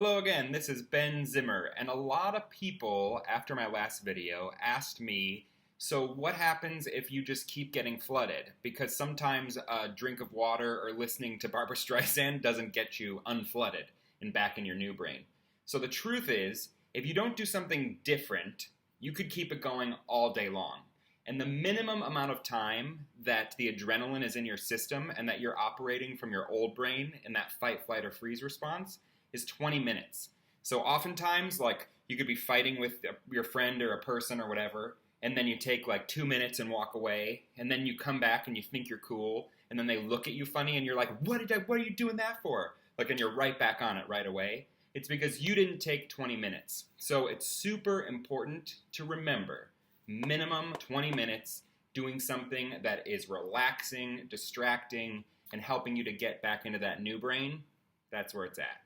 Hello again, this is Ben Zimmer, and a lot of people after my last video asked me, so what happens if you just keep getting flooded? Because sometimes a drink of water or listening to Barbra Streisand doesn't get you unflooded and back in your new brain. So the truth is, if you don't do something different, you could keep it going all day long. And the minimum amount of time that the adrenaline is in your system and that you're operating from your old brain in that fight, flight, or freeze response is 20 minutes. So oftentimes, like, you could be fighting with your friend or a person or whatever, and then you take like 2 minutes and walk away, and then you come back and you think you're cool, and then they look at you funny, and you're like, what are you doing that for? Like, and you're right back on it right away. It's because you didn't take 20 minutes. So it's super important to remember, minimum 20 minutes doing something that is relaxing, distracting, and helping you to get back into that new brain. That's where it's at.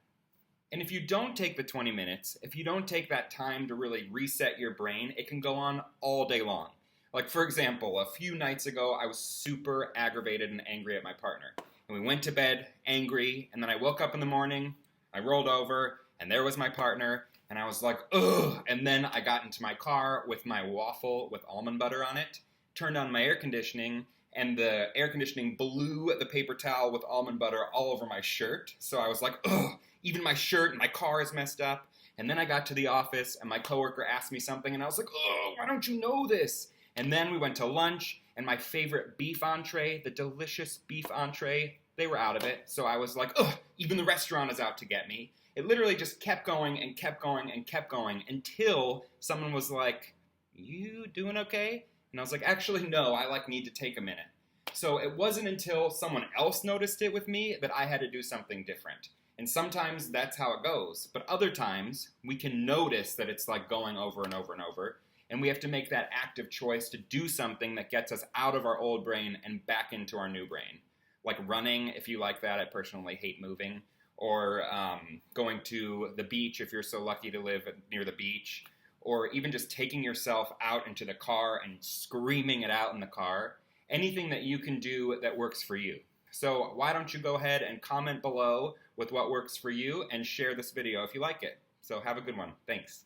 And if you don't take the 20 minutes, if you don't take that time to really reset your brain, it can go on all day long. Like, for example, a few nights ago, I was super aggravated and angry at my partner. And we went to bed angry, and then I woke up in the morning, I rolled over, and there was my partner, and I was like, ugh! And then I got into my car with my waffle with almond butter on it, turned on my air conditioning, and the air conditioning blew the paper towel with almond butter all over my shirt. So I was like, ugh! Even my shirt and my car is messed up. And then I got to the office and my coworker asked me something and I was like, oh, why don't you know this? And then we went to lunch and my favorite beef entree, the delicious beef entree, they were out of it. So I was like, ugh, even the restaurant is out to get me. It literally just kept going and kept going and kept going until someone was like, you doing okay? And I was like, actually, no, I need to take a minute. So it wasn't until someone else noticed it with me that I had to do something different. And sometimes that's how it goes. But other times, we can notice that it's like going over and over and over. And we have to make that active choice to do something that gets us out of our old brain and back into our new brain. Like running, if you like that. I personally hate moving. Or going to the beach, if you're so lucky to live near the beach. Or even just taking yourself out into the car and screaming it out in the car. Anything that you can do that works for you. So why don't you go ahead and comment below with what works for you and share this video if you like it. So have a good one. Thanks.